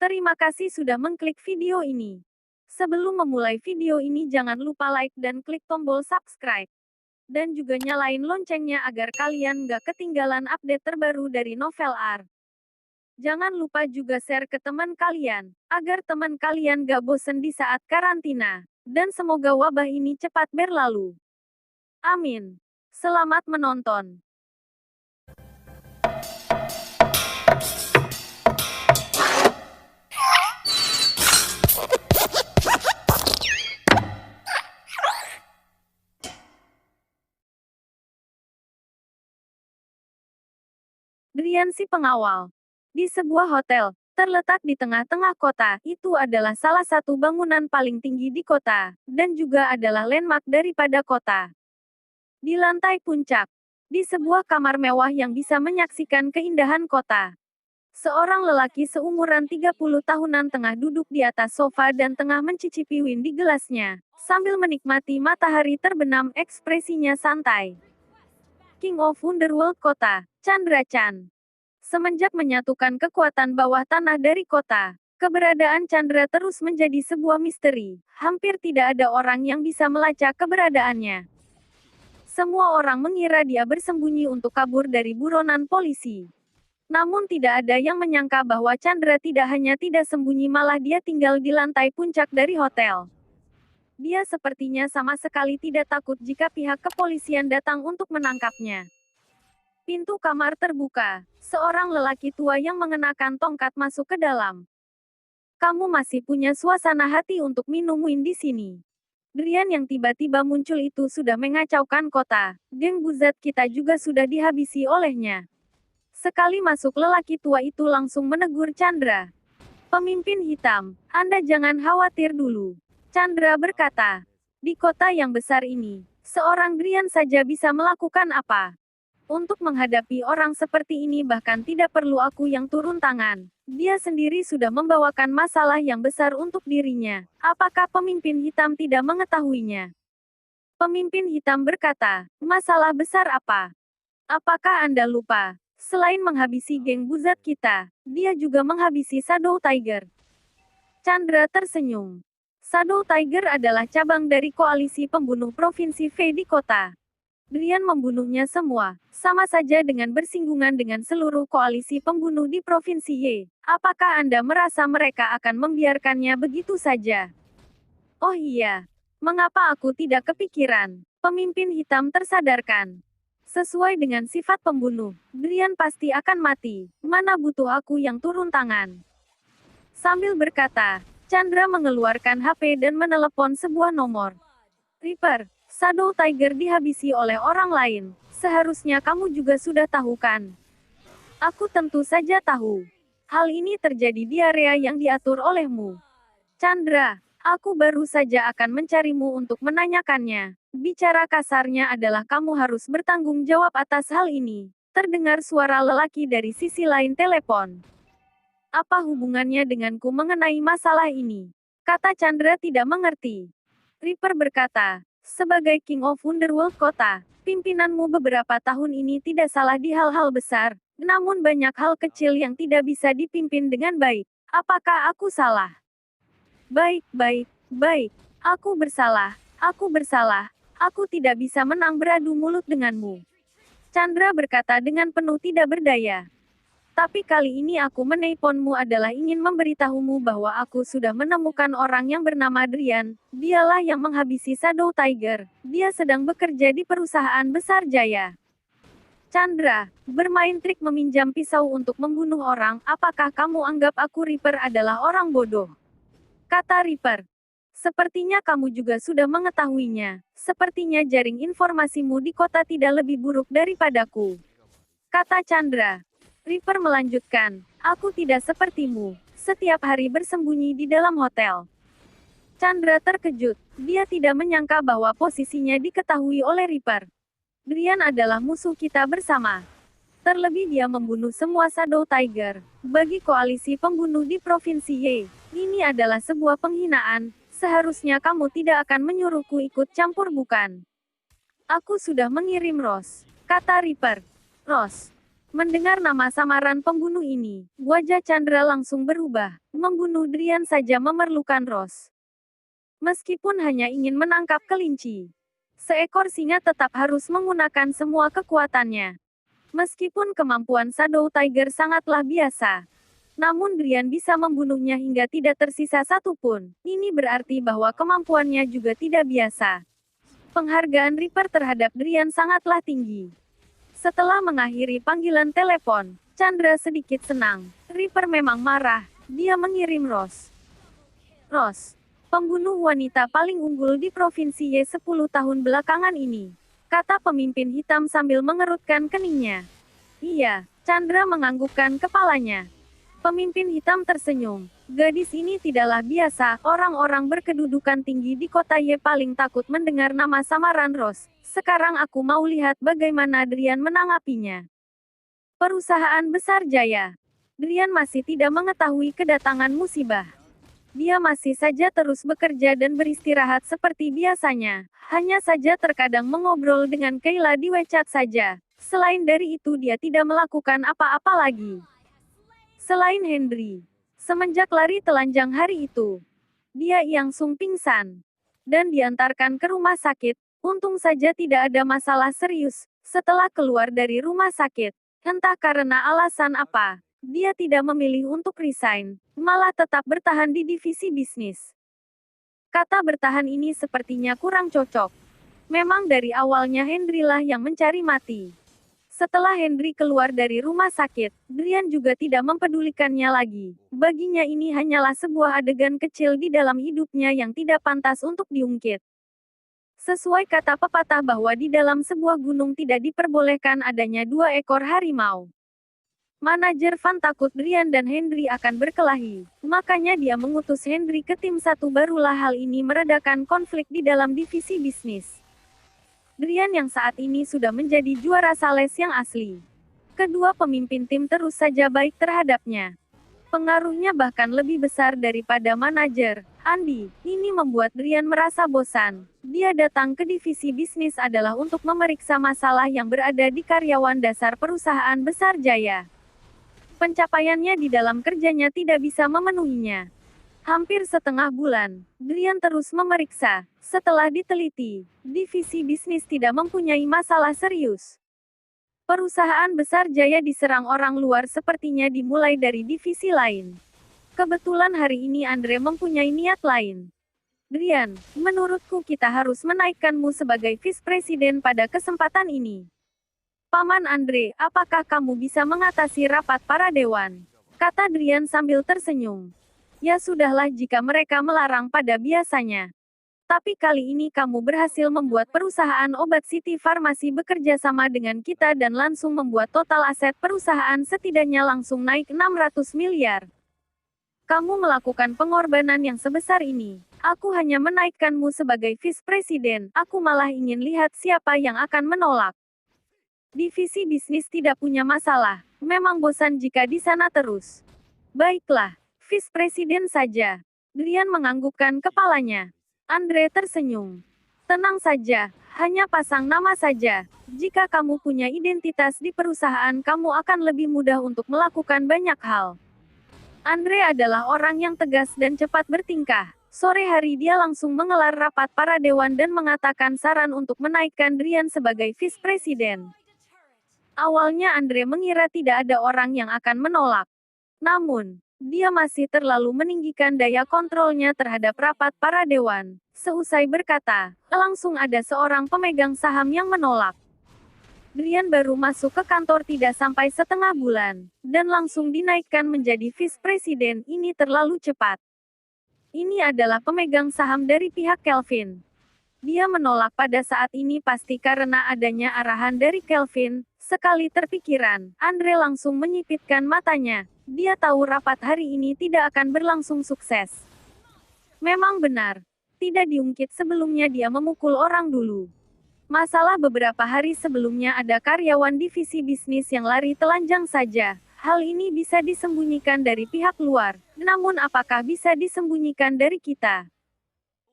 Terima kasih sudah mengklik video ini. Sebelum memulai video ini jangan lupa like dan klik tombol subscribe. Dan juga nyalain loncengnya agar kalian nggak ketinggalan update terbaru dari Novel Art. Jangan lupa juga share ke teman kalian, agar teman kalian gak bosen di saat karantina. Dan semoga wabah ini cepat berlalu. Amin. Selamat menonton. Drian si pengawal. Di sebuah hotel, terletak di tengah-tengah kota, itu adalah salah satu bangunan paling tinggi di kota, dan juga adalah landmark daripada kota. Di lantai puncak, di sebuah kamar mewah yang bisa menyaksikan keindahan kota. Seorang lelaki seumuran 30 tahunan tengah duduk di atas sofa dan tengah mencicipi wine di gelasnya, sambil menikmati matahari terbenam, ekspresinya santai. King of Underworld Kota, Chandra Chan. Semenjak menyatukan kekuatan bawah tanah dari kota, keberadaan Chandra terus menjadi sebuah misteri. Hampir tidak ada orang yang bisa melacak keberadaannya. Semua orang mengira dia bersembunyi untuk kabur dari buronan polisi. Namun tidak ada yang menyangka bahwa Chandra tidak hanya tidak sembunyi, malah dia tinggal di lantai puncak dari hotel. Dia sepertinya sama sekali tidak takut jika pihak kepolisian datang untuk menangkapnya. Pintu kamar terbuka. Seorang lelaki tua yang mengenakan tongkat masuk ke dalam. Kamu masih punya suasana hati untuk minum wine di sini. Drian yang tiba-tiba muncul itu sudah mengacaukan kota. Geng Buzat kita juga sudah dihabisi olehnya. Sekali masuk, lelaki tua itu langsung menegur Chandra. Pemimpin hitam, Anda jangan khawatir dulu. Chandra berkata, di kota yang besar ini, seorang Drian saja bisa melakukan apa? Untuk menghadapi orang seperti ini bahkan tidak perlu aku yang turun tangan. Dia sendiri sudah membawakan masalah yang besar untuk dirinya. Apakah pemimpin hitam tidak mengetahuinya? Pemimpin hitam berkata, masalah besar apa? Apakah Anda lupa? Selain menghabisi geng Buzat kita, dia juga menghabisi Shadow Tiger. Chandra tersenyum. Shadow Tiger adalah cabang dari koalisi pembunuh Provinsi V di kota. Drian membunuhnya semua, sama saja dengan bersinggungan dengan seluruh koalisi pembunuh di Provinsi Y. Apakah Anda merasa mereka akan membiarkannya begitu saja? Oh iya, mengapa aku tidak kepikiran? Pemimpin hitam tersadarkan. Sesuai dengan sifat pembunuh, Drian pasti akan mati. Mana butuh aku yang turun tangan? Sambil berkata, Chandra mengeluarkan HP dan menelepon sebuah nomor. Reaper, Shadow Tiger dihabisi oleh orang lain. Seharusnya kamu juga sudah tahu kan? Aku tentu saja tahu. Hal ini terjadi di area yang diatur olehmu. Chandra, aku baru saja akan mencarimu untuk menanyakannya. Bicara kasarnya adalah kamu harus bertanggung jawab atas hal ini. Terdengar suara lelaki dari sisi lain telepon. Apa hubungannya denganku mengenai masalah ini? Kata Chandra tidak mengerti. Reaper berkata, sebagai King of Underworld Kota, pimpinanmu beberapa tahun ini tidak salah di hal-hal besar, namun banyak hal kecil yang tidak bisa dipimpin dengan baik. Apakah aku salah? Baik, baik, baik. Aku bersalah. Aku bersalah. Aku tidak bisa menang beradu mulut denganmu. Chandra berkata dengan penuh tidak berdaya. Tapi kali ini aku menelponmu adalah ingin memberitahumu bahwa aku sudah menemukan orang yang bernama Drian. Dialah yang menghabisi Shadow Tiger. Dia sedang bekerja di perusahaan besar Jaya. Chandra, bermain trik meminjam pisau untuk membunuh orang. Apakah kamu anggap aku Reaper adalah orang bodoh? Kata Reaper. Sepertinya kamu juga sudah mengetahuinya. Sepertinya jaring informasimu di kota tidak lebih buruk daripadaku. Kata Chandra. Reaper melanjutkan, aku tidak sepertimu, setiap hari bersembunyi di dalam hotel. Chandra terkejut, dia tidak menyangka bahwa posisinya diketahui oleh Reaper. Drian adalah musuh kita bersama. Terlebih dia membunuh semua Shadow Tiger. Bagi koalisi pembunuh di Provinsi Y, ini adalah sebuah penghinaan, seharusnya kamu tidak akan menyuruhku ikut campur bukan? Aku sudah mengirim Rose, kata Reaper. Rose. Mendengar nama samaran pembunuh ini, wajah Chandra langsung berubah. Membunuh Drian saja memerlukan Ros. Meskipun hanya ingin menangkap kelinci, seekor singa tetap harus menggunakan semua kekuatannya. Meskipun kemampuan Shadow Tiger sangatlah biasa, namun Drian bisa membunuhnya hingga tidak tersisa satu pun. Ini berarti bahwa kemampuannya juga tidak biasa. Penghargaan Reaper terhadap Drian sangatlah tinggi. Setelah mengakhiri panggilan telepon, Chandra sedikit senang. Reaper memang marah. Dia mengirim Ros, pembunuh wanita paling unggul di provinsi Y 10 tahun belakangan ini, kata pemimpin hitam sambil mengerutkan keningnya. Iya, Chandra menganggukkan kepalanya. Pemimpin hitam tersenyum. Gadis ini tidaklah biasa, orang-orang berkedudukan tinggi di kota Y paling takut mendengar nama samaran Ros. Sekarang aku mau lihat bagaimana Drian menanggapinya. Perusahaan besar jaya. Drian masih tidak mengetahui kedatangan musibah. Dia masih saja terus bekerja dan beristirahat seperti biasanya. Hanya saja terkadang mengobrol dengan Kayla di WeChat saja. Selain dari itu dia tidak melakukan apa-apa lagi. Selain Henry, semenjak lari telanjang hari itu, dia langsung pingsan dan diantarkan ke rumah sakit. Untung saja tidak ada masalah serius. Setelah keluar dari rumah sakit, entah karena alasan apa, dia tidak memilih untuk resign, malah tetap bertahan di divisi bisnis. Kata bertahan ini sepertinya kurang cocok. Memang dari awalnya Henry lah yang mencari mati. Setelah Henry keluar dari rumah sakit, Drian juga tidak mempedulikannya lagi. Baginya ini hanyalah sebuah adegan kecil di dalam hidupnya yang tidak pantas untuk diungkit. Sesuai kata pepatah bahwa di dalam sebuah gunung tidak diperbolehkan adanya 2 ekor harimau. Manajer Van takut Drian dan Henry akan berkelahi, makanya dia mengutus Henry ke tim 1. Barulah hal ini meredakan konflik di dalam divisi bisnis. Drian yang saat ini sudah menjadi juara sales yang asli. Kedua pemimpin tim terus saja baik terhadapnya. Pengaruhnya bahkan lebih besar daripada manajer, Andy. Ini membuat Drian merasa bosan. Dia datang ke divisi bisnis adalah untuk memeriksa masalah yang berada di karyawan dasar perusahaan besar jaya. Pencapaiannya di dalam kerjanya tidak bisa memenuhinya. Hampir setengah bulan, Drian terus memeriksa. Setelah diteliti, divisi bisnis tidak mempunyai masalah serius. Perusahaan besar jaya diserang orang luar sepertinya dimulai dari divisi lain. Kebetulan hari ini Andre mempunyai niat lain. Drian, menurutku kita harus menaikkanmu sebagai vice presiden pada kesempatan ini. Paman Andre, apakah kamu bisa mengatasi rapat para dewan? Kata Drian sambil tersenyum. Ya sudahlah jika mereka melarang pada biasanya. Tapi kali ini kamu berhasil membuat perusahaan obat City Farmasi bekerja sama dengan kita dan langsung membuat total aset perusahaan setidaknya langsung naik 600 miliar. Kamu melakukan pengorbanan yang sebesar ini. Aku hanya menaikkanmu sebagai vice presiden. Aku malah ingin lihat siapa yang akan menolak. Divisi bisnis tidak punya masalah. Memang bosan jika di sana terus. Baiklah, vice presiden saja. Drian menganggukkan kepalanya. Andre tersenyum. Tenang saja, hanya pasang nama saja. Jika kamu punya identitas di perusahaan, kamu akan lebih mudah untuk melakukan banyak hal. Andre adalah orang yang tegas dan cepat bertingkah. Sore hari dia langsung mengelar rapat para dewan dan mengatakan saran untuk menaikkan Drian sebagai vice presiden. Awalnya Andre mengira tidak ada orang yang akan menolak. Namun, dia masih terlalu meninggikan daya kontrolnya terhadap rapat para dewan. Seusai berkata, langsung ada seorang pemegang saham yang menolak. Drian baru masuk ke kantor tidak sampai setengah bulan, dan langsung dinaikkan menjadi vice presiden. Ini terlalu cepat. Ini adalah pemegang saham dari pihak Kelvin. Dia menolak pada saat ini pasti karena adanya arahan dari Kelvin. Sekali terpikiran, Andre langsung menyipitkan matanya. Dia tahu rapat hari ini tidak akan berlangsung sukses. Memang benar, tidak diungkit sebelumnya dia memukul orang dulu. Masalah beberapa hari sebelumnya ada karyawan divisi bisnis yang lari telanjang saja. Hal ini bisa disembunyikan dari pihak luar, namun apakah bisa disembunyikan dari kita?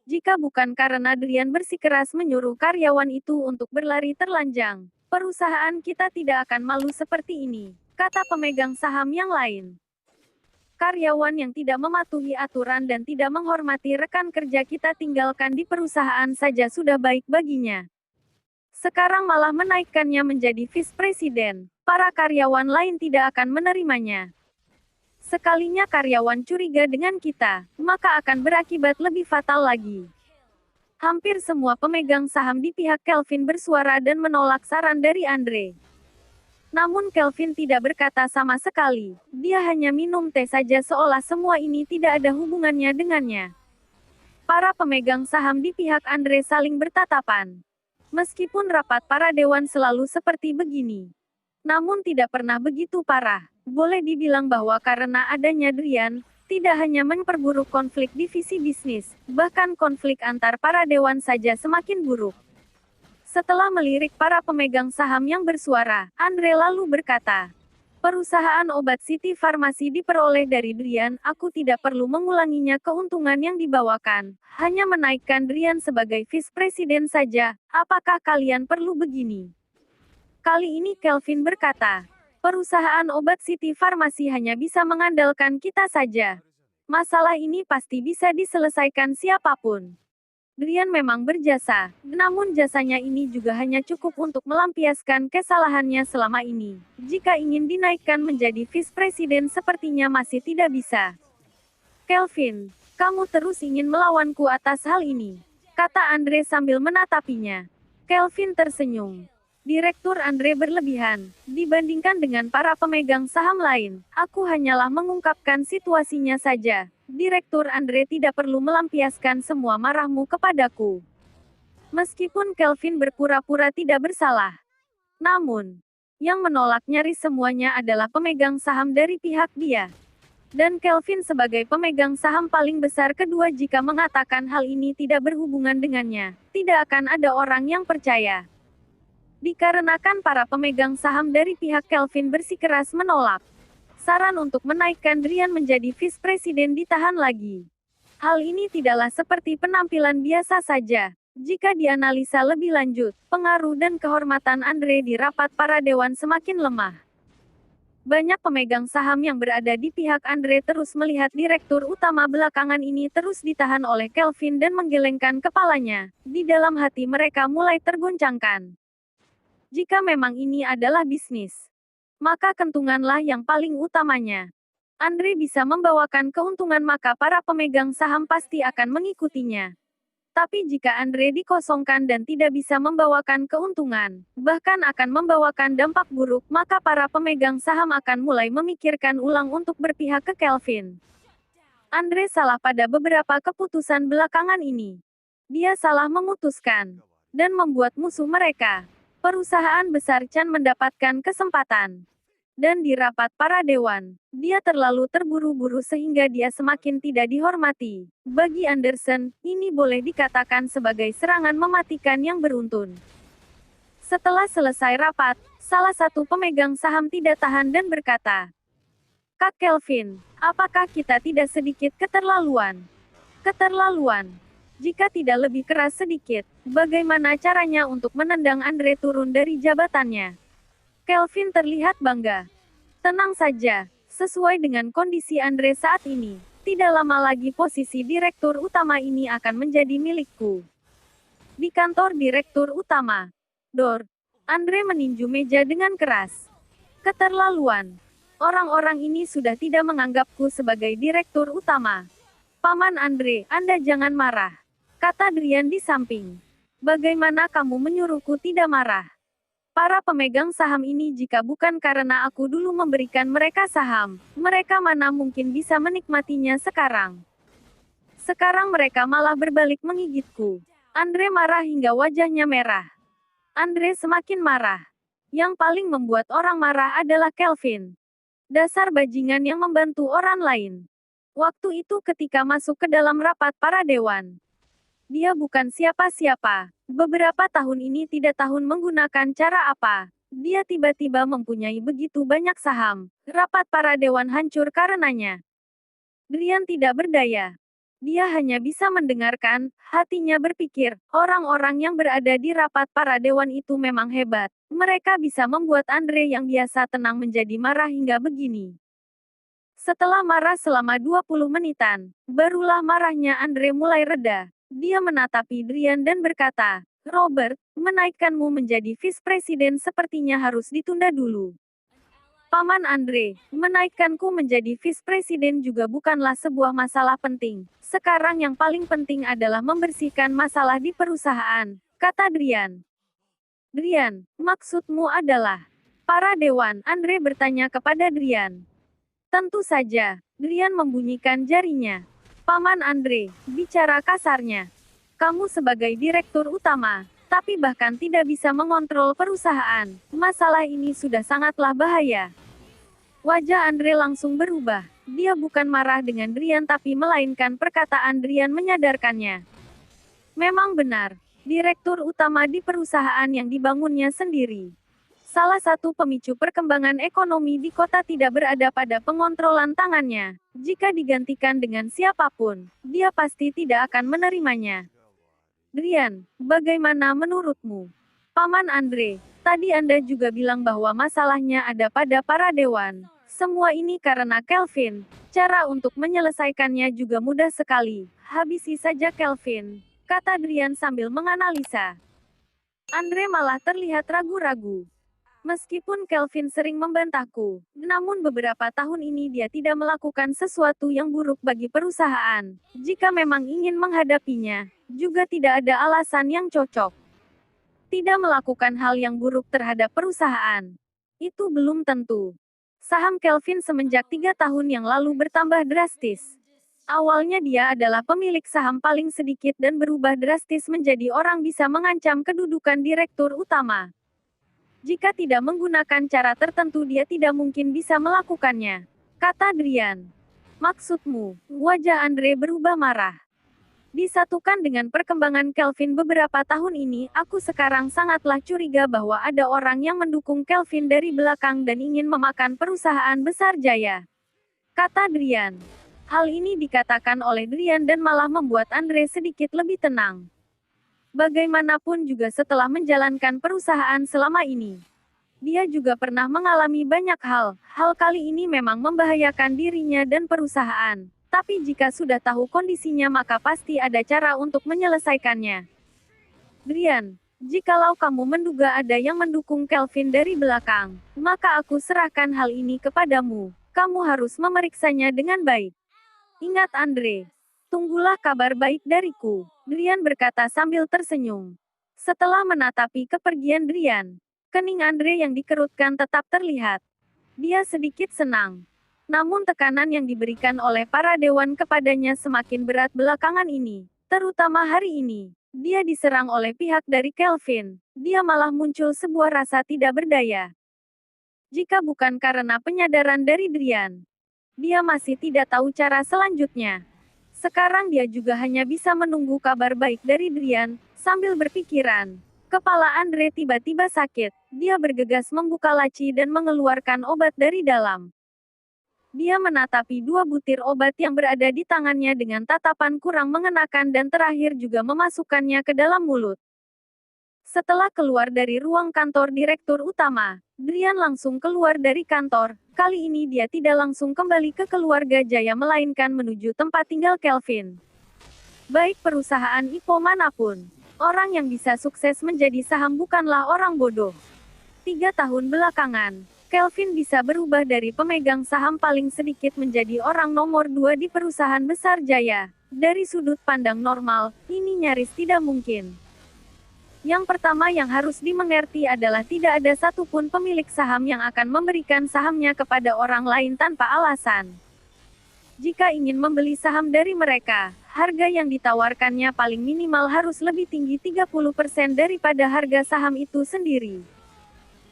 Jika bukan karena Drian bersikeras menyuruh karyawan itu untuk berlari telanjang, Perusahaan kita tidak akan malu seperti ini, kata pemegang saham yang lain. Karyawan yang tidak mematuhi aturan dan tidak menghormati rekan kerja kita tinggalkan di perusahaan saja sudah baik baginya. Sekarang malah menaikkannya menjadi vice presiden. Para karyawan lain tidak akan menerimanya. Sekalinya karyawan curiga dengan kita, maka akan berakibat lebih fatal lagi. Hampir semua pemegang saham di pihak Kelvin bersuara dan menolak saran dari Andre. Namun Kelvin tidak berkata sama sekali. Dia hanya minum teh saja seolah semua ini tidak ada hubungannya dengannya. Para pemegang saham di pihak Andre saling bertatapan. Meskipun rapat para dewan selalu seperti begini, namun tidak pernah begitu parah. Boleh dibilang bahwa karena adanya Drian, tidak hanya memperburuk konflik divisi bisnis, bahkan konflik antar para dewan saja semakin buruk. Setelah melirik para pemegang saham yang bersuara, Andre lalu berkata, perusahaan obat City Farmasi diperoleh dari Drian, aku tidak perlu mengulanginya keuntungan yang dibawakan, hanya menaikkan Drian sebagai vice presiden saja, apakah kalian perlu begini? Kali ini Kelvin berkata, perusahaan obat City Farmasi hanya bisa mengandalkan kita saja. Masalah ini pasti bisa diselesaikan siapapun. Drian memang berjasa, namun jasanya ini juga hanya cukup untuk melampiaskan kesalahannya selama ini. Jika ingin dinaikkan menjadi vice presiden sepertinya masih tidak bisa. Kelvin, kamu terus ingin melawanku atas hal ini, kata Andre sambil menatapinya. Kelvin tersenyum. Direktur Andre berlebihan, dibandingkan dengan para pemegang saham lain, aku hanyalah mengungkapkan situasinya saja. Direktur Andre tidak perlu melampiaskan semua marahmu kepadaku. Meskipun Kelvin berpura-pura tidak bersalah. Namun, yang menolak nyaris semuanya adalah pemegang saham dari pihak dia. Dan Kelvin sebagai pemegang saham paling besar kedua jika mengatakan hal ini tidak berhubungan dengannya, tidak akan ada orang yang percaya. Dikarenakan para pemegang saham dari pihak Kelvin bersikeras menolak. Saran untuk menaikkan Drian menjadi vice presiden ditahan lagi. Hal ini tidaklah seperti penampilan biasa saja. Jika dianalisa lebih lanjut, pengaruh dan kehormatan Andre di rapat para dewan semakin lemah. Banyak pemegang saham yang berada di pihak Andre terus melihat direktur utama belakangan ini terus ditahan oleh Kelvin dan menggelengkan kepalanya. Di dalam hati mereka mulai tergoncangkan. Jika memang ini adalah bisnis, maka keuntunganlah yang paling utamanya. Andre bisa membawakan keuntungan maka para pemegang saham pasti akan mengikutinya. Tapi jika Andre dikosongkan dan tidak bisa membawakan keuntungan, bahkan akan membawakan dampak buruk, maka para pemegang saham akan mulai memikirkan ulang untuk berpihak ke Kelvin. Andre salah pada beberapa keputusan belakangan ini. Dia salah memutuskan dan membuat musuh mereka. Perusahaan besar Chan mendapatkan kesempatan. Dan di rapat para dewan, dia terlalu terburu-buru sehingga dia semakin tidak dihormati. Bagi Anderson, ini boleh dikatakan sebagai serangan mematikan yang beruntun. Setelah selesai rapat, salah satu pemegang saham tidak tahan dan berkata, Kak Kelvin, apakah kita tidak sedikit keterlaluan? Keterlaluan. Jika tidak lebih keras sedikit, bagaimana caranya untuk menendang Andre turun dari jabatannya? Kelvin terlihat bangga. Tenang saja, sesuai dengan kondisi Andre saat ini, tidak lama lagi posisi direktur utama ini akan menjadi milikku. Di kantor direktur utama, Dor, Andre meninju meja dengan keras. Keterlaluan. Orang-orang ini sudah tidak menganggapku sebagai direktur utama. Paman Andre, Anda jangan marah, kata Drian di samping. Bagaimana kamu menyuruhku tidak marah? Para pemegang saham ini jika bukan karena aku dulu memberikan mereka saham, mereka mana mungkin bisa menikmatinya sekarang. Sekarang mereka malah berbalik menggigitku. Andre marah hingga wajahnya merah. Andre semakin marah. Yang paling membuat orang marah adalah Kelvin. Dasar bajingan yang membantu orang lain. Waktu itu ketika masuk ke dalam rapat para dewan. Dia bukan siapa-siapa. Beberapa tahun ini tidak tahu menggunakan cara apa. Dia tiba-tiba mempunyai begitu banyak saham. Rapat para dewan hancur karenanya. Drian tidak berdaya. Dia hanya bisa mendengarkan, hatinya berpikir, orang-orang yang berada di rapat para dewan itu memang hebat. Mereka bisa membuat Andre yang biasa tenang menjadi marah hingga begini. Setelah marah selama 20 menitan, barulah marahnya Andre mulai reda. Dia menatapi Drian dan berkata, Robert, menaikkanmu menjadi vice presiden sepertinya harus ditunda dulu. Paman Andre, menaikkanku menjadi vice presiden juga bukanlah sebuah masalah penting. Sekarang yang paling penting adalah membersihkan masalah di perusahaan, kata Drian. Drian, maksudmu adalah? Para dewan, Andre bertanya kepada Drian. Tentu saja, Drian membunyikan jarinya. Paman Andre, bicara kasarnya. Kamu sebagai direktur utama, tapi bahkan tidak bisa mengontrol perusahaan. Masalah ini sudah sangatlah bahaya. Wajah Andre langsung berubah. Dia bukan marah dengan Drian tapi melainkan perkataan Drian menyadarkannya. Memang benar, direktur utama di perusahaan yang dibangunnya sendiri. Salah satu pemicu perkembangan ekonomi di kota tidak berada pada pengontrolan tangannya. Jika digantikan dengan siapapun, dia pasti tidak akan menerimanya. Drian, bagaimana menurutmu? Paman Andre, tadi Anda juga bilang bahwa masalahnya ada pada para dewan. Semua ini karena Kelvin. Cara untuk menyelesaikannya juga mudah sekali. Habisi saja Kelvin, kata Drian sambil menganalisa. Andre malah terlihat ragu-ragu. Meskipun Kelvin sering membantahku, namun beberapa tahun ini dia tidak melakukan sesuatu yang buruk bagi perusahaan. Jika memang ingin menghadapinya, juga tidak ada alasan yang cocok. Tidak melakukan hal yang buruk terhadap perusahaan. Itu belum tentu. Saham Kelvin semenjak 3 tahun yang lalu bertambah drastis. Awalnya dia adalah pemilik saham paling sedikit dan berubah drastis menjadi orang bisa mengancam kedudukan direktur utama. Jika tidak menggunakan cara tertentu dia tidak mungkin bisa melakukannya, kata Drian. Maksudmu, wajah Andre berubah marah. Disatukan dengan perkembangan Kelvin beberapa tahun ini, aku sekarang sangatlah curiga bahwa ada orang yang mendukung Kelvin dari belakang dan ingin memakan perusahaan besar Jaya, kata Drian. Hal ini dikatakan oleh Drian dan malah membuat Andre sedikit lebih tenang. Bagaimanapun juga setelah menjalankan perusahaan selama ini, dia juga pernah mengalami banyak hal. Hal kali ini memang membahayakan dirinya dan perusahaan. Tapi jika sudah tahu kondisinya maka pasti ada cara untuk menyelesaikannya. Drian, jikalau kamu menduga ada yang mendukung Kelvin dari belakang, maka aku serahkan hal ini kepadamu. Kamu harus memeriksanya dengan baik. Ingat Andre. Tunggulah kabar baik dariku, Drian berkata sambil tersenyum. Setelah menatapi kepergian Drian, kening Andre yang dikerutkan tetap terlihat. Dia sedikit senang. Namun tekanan yang diberikan oleh para dewan kepadanya semakin berat belakangan ini. Terutama hari ini, dia diserang oleh pihak dari Kelvin. Dia malah muncul sebuah rasa tidak berdaya. Jika bukan karena penyadaran dari Drian, dia masih tidak tahu cara selanjutnya. Sekarang dia juga hanya bisa menunggu kabar baik dari Drian, sambil berpikiran. Kepala Andre tiba-tiba sakit. Dia bergegas membuka laci dan mengeluarkan obat dari dalam. Dia menatapi 2 butir obat yang berada di tangannya dengan tatapan kurang mengenakan dan terakhir juga memasukkannya ke dalam mulut. Setelah keluar dari ruang kantor direktur utama, Drian langsung keluar dari kantor. Kali ini dia tidak langsung kembali ke keluarga Jaya melainkan menuju tempat tinggal Kelvin. Baik perusahaan IPO manapun, orang yang bisa sukses menjadi saham bukanlah orang bodoh. 3 tahun belakangan, Kelvin bisa berubah dari pemegang saham paling sedikit menjadi orang nomor 2 di perusahaan besar Jaya. Dari sudut pandang normal, ini nyaris tidak mungkin. Yang pertama yang harus dimengerti adalah tidak ada satupun pemilik saham yang akan memberikan sahamnya kepada orang lain tanpa alasan. Jika ingin membeli saham dari mereka, harga yang ditawarkannya paling minimal harus lebih tinggi 30% daripada harga saham itu sendiri.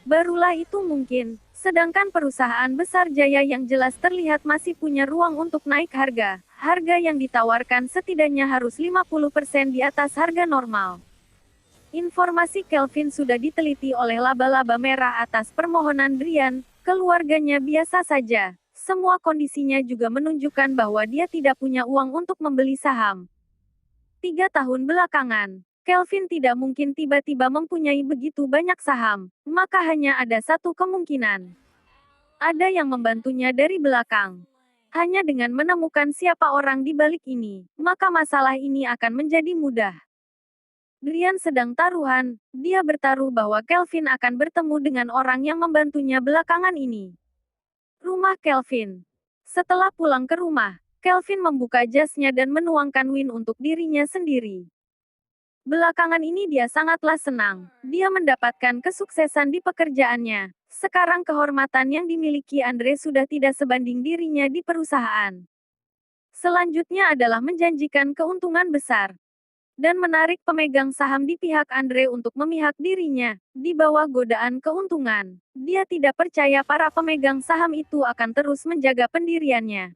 Barulah itu mungkin, sedangkan perusahaan besar Jaya yang jelas terlihat masih punya ruang untuk naik harga. Harga yang ditawarkan setidaknya harus 50% di atas harga normal. Informasi Kelvin sudah diteliti oleh laba-laba merah atas permohonan Drian, keluarganya biasa saja. Semua kondisinya juga menunjukkan bahwa dia tidak punya uang untuk membeli saham. 3 tahun belakangan, Kelvin tidak mungkin tiba-tiba mempunyai begitu banyak saham, maka hanya ada satu kemungkinan. Ada yang membantunya dari belakang. Hanya dengan menemukan siapa orang di balik ini, maka masalah ini akan menjadi mudah. Drian sedang taruhan, dia bertaruh bahwa Kelvin akan bertemu dengan orang yang membantunya belakangan ini. Rumah Kelvin. Setelah pulang ke rumah, Kelvin membuka jasnya dan menuangkan win untuk dirinya sendiri. Belakangan ini dia sangatlah senang. Dia mendapatkan kesuksesan di pekerjaannya. Sekarang kehormatan yang dimiliki Andre sudah tidak sebanding dirinya di perusahaan. Selanjutnya adalah menjanjikan keuntungan besar. Dan menarik pemegang saham di pihak Andre untuk memihak dirinya. Di bawah godaan keuntungan, dia tidak percaya para pemegang saham itu akan terus menjaga pendiriannya.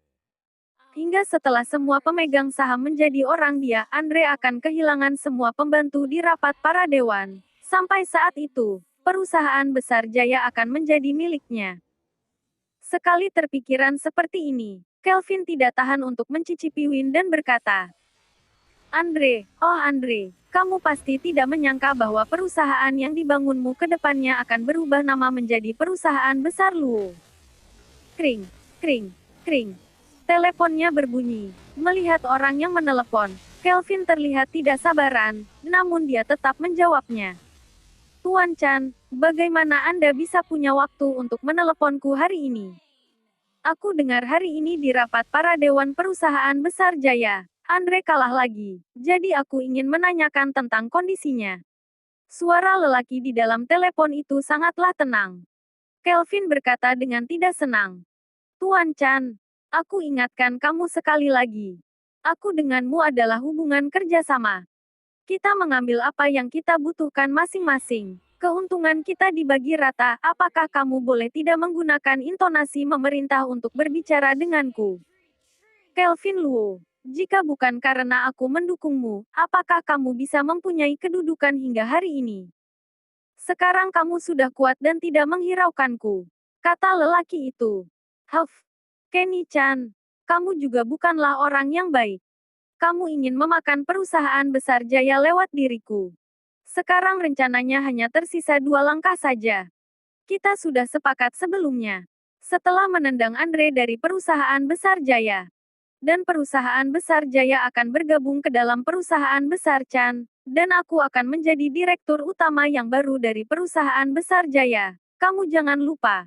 Hingga setelah semua pemegang saham menjadi orang dia, Andre akan kehilangan semua pembantu di rapat para dewan. Sampai saat itu, perusahaan besar Jaya akan menjadi miliknya. Sekali terpikiran seperti ini, Kelvin tidak tahan untuk mencicipi win dan berkata, Andre, oh Andre, kamu pasti tidak menyangka bahwa perusahaan yang dibangunmu ke depannya akan berubah nama menjadi perusahaan besar Luo. Kring, kring, kring. Teleponnya berbunyi. Melihat orang yang menelepon, Kelvin terlihat tidak sabaran, namun dia tetap menjawabnya. Tuan Chan, bagaimana Anda bisa punya waktu untuk meneleponku hari ini? Aku dengar hari ini di rapat para dewan perusahaan besar Jaya, Andre kalah lagi, jadi aku ingin menanyakan tentang kondisinya. Suara lelaki di dalam telepon itu sangatlah tenang. Kelvin berkata dengan tidak senang. Tuan Chan, aku ingatkan kamu sekali lagi. Aku denganmu adalah hubungan kerjasama. Kita mengambil apa yang kita butuhkan masing-masing. Keuntungan kita dibagi rata. Apakah kamu boleh tidak menggunakan intonasi memerintah untuk berbicara denganku? Kelvin Luo, jika bukan karena aku mendukungmu, apakah kamu bisa mempunyai kedudukan hingga hari ini? Sekarang kamu sudah kuat dan tidak menghiraukanku, kata lelaki itu. Huff. Kenny Chan, kamu juga bukanlah orang yang baik. Kamu ingin memakan perusahaan besar Jaya lewat diriku. Sekarang rencananya hanya tersisa 2 langkah saja. Kita sudah sepakat sebelumnya. Setelah menendang Andre dari perusahaan besar Jaya. Dan perusahaan besar Jaya akan bergabung ke dalam perusahaan besar Chan. Dan aku akan menjadi direktur utama yang baru dari perusahaan besar Jaya. Kamu jangan lupa.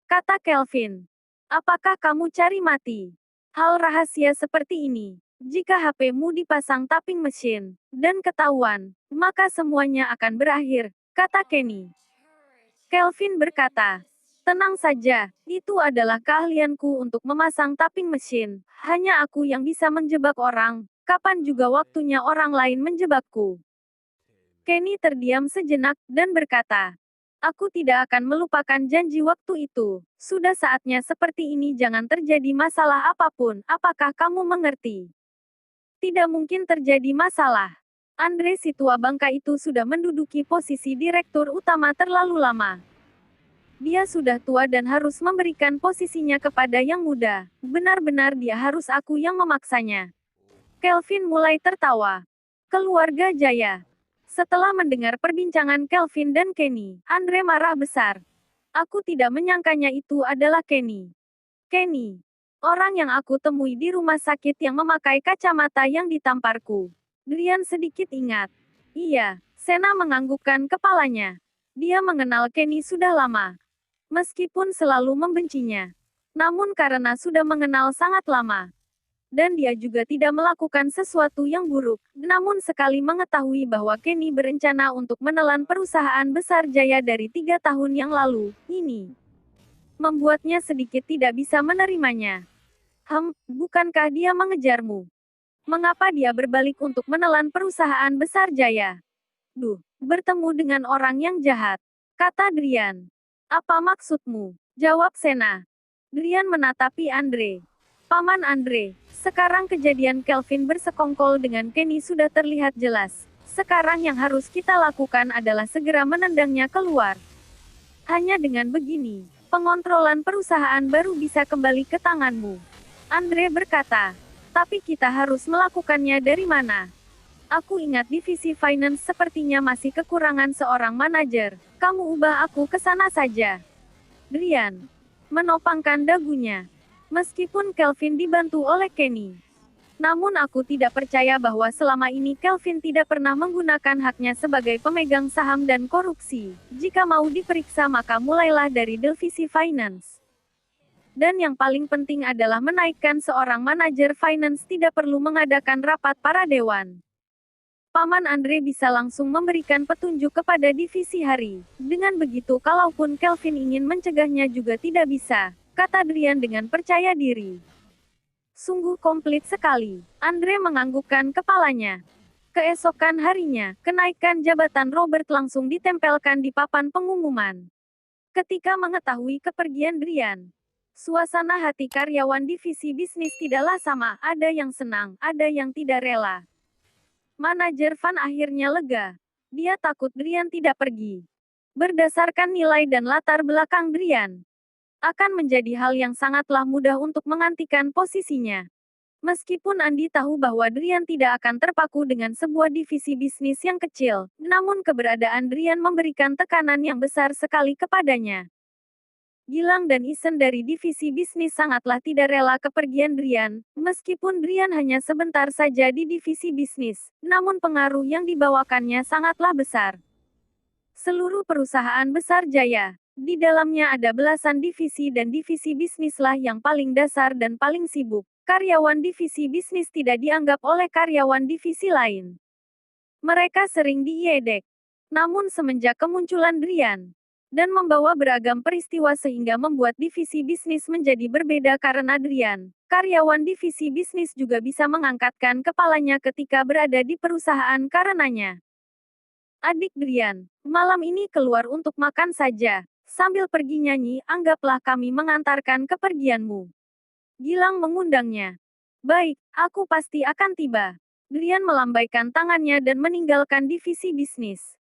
Kata Kelvin. Apakah kamu cari mati? Hal rahasia seperti ini. Jika HP-mu dipasang tapping mesin, dan ketahuan, maka semuanya akan berakhir, kata Kenny. Kelvin berkata, tenang saja, itu adalah keahlianku untuk memasang tapping mesin. Hanya aku yang bisa menjebak orang, kapan juga waktunya orang lain menjebakku. Kenny terdiam sejenak, dan berkata, aku tidak akan melupakan janji waktu itu. Sudah saatnya seperti ini jangan terjadi masalah apapun. Apakah kamu mengerti? Tidak mungkin terjadi masalah. Andre si tua bangka itu sudah menduduki posisi direktur utama terlalu lama. Dia sudah tua dan harus memberikan posisinya kepada yang muda. Benar-benar dia harus aku yang memaksanya. Kelvin mulai tertawa. Keluarga Jaya. Setelah mendengar perbincangan Kelvin dan Kenny, Andre marah besar. Aku tidak menyangkanya itu adalah Kenny. Kenny. Orang yang aku temui di rumah sakit yang memakai kacamata yang ditamparku. Drian sedikit ingat. Iya, Sena menganggukkan kepalanya. Dia mengenal Kenny sudah lama. Meskipun selalu membencinya. Namun karena sudah mengenal sangat lama. Dan dia juga tidak melakukan sesuatu yang buruk, namun sekali mengetahui bahwa Kenny berencana untuk menelan perusahaan besar Jaya dari 3 tahun yang lalu, ini membuatnya sedikit tidak bisa menerimanya. Bukankah dia mengejarmu? Mengapa dia berbalik untuk menelan perusahaan besar Jaya? Bertemu dengan orang yang jahat, kata Drian. Apa maksudmu? Jawab Sena. Drian menatapi Andre. Paman Andre, sekarang kejadian Kelvin bersekongkol dengan Kenny sudah terlihat jelas. Sekarang yang harus kita lakukan adalah segera menendangnya keluar. Hanya dengan begini, Pengontrolan perusahaan baru bisa kembali ke tanganmu. Andre berkata. Tapi kita harus melakukannya dari mana? Aku ingat divisi finance sepertinya masih kekurangan seorang manajer. Kamu ubah aku ke sana saja. Brian menopangkan dagunya. Meskipun Kelvin dibantu oleh Kenny. Namun aku tidak percaya bahwa selama ini Kelvin tidak pernah menggunakan haknya sebagai pemegang saham dan korupsi. Jika mau diperiksa maka mulailah dari divisi finance. Dan yang paling penting adalah menaikkan seorang manajer finance tidak perlu mengadakan rapat para dewan. Paman Andre bisa langsung memberikan petunjuk kepada divisi hari. Dengan begitu kalaupun Kelvin ingin mencegahnya juga tidak bisa, kata Drian dengan percaya diri. Sungguh komplit sekali. Andre menganggukkan kepalanya. Keesokan harinya, kenaikan jabatan Robert langsung ditempelkan di papan pengumuman. Ketika mengetahui kepergian Drian, suasana hati karyawan divisi bisnis tidaklah sama, ada yang senang, ada yang tidak rela. Manajer Van akhirnya lega. Dia takut Drian tidak pergi. Berdasarkan nilai dan latar belakang Drian, akan menjadi hal yang sangatlah mudah untuk menggantikan posisinya. Meskipun Andi tahu bahwa Drian tidak akan terpaku dengan sebuah divisi bisnis yang kecil, namun keberadaan Drian memberikan tekanan yang besar sekali kepadanya. Gilang dan Isen dari divisi bisnis sangatlah tidak rela kepergian Drian, meskipun Drian hanya sebentar saja di divisi bisnis, namun pengaruh yang dibawakannya sangatlah besar. Seluruh perusahaan besar jaya. Di dalamnya ada belasan divisi dan divisi bisnislah yang paling dasar dan paling sibuk. Karyawan divisi bisnis tidak dianggap oleh karyawan divisi lain. Mereka sering diiedek. Namun semenjak kemunculan Drian, dan membawa beragam peristiwa sehingga membuat divisi bisnis menjadi berbeda karena Drian, karyawan divisi bisnis juga bisa mengangkatkan kepalanya ketika berada di perusahaan karenanya. Adik Drian, malam ini keluar untuk makan saja. Sambil pergi nyanyi, anggaplah kami mengantarkan kepergianmu. Gilang mengundangnya. Baik, aku pasti akan tiba. Drian melambaikan tangannya dan meninggalkan divisi bisnis.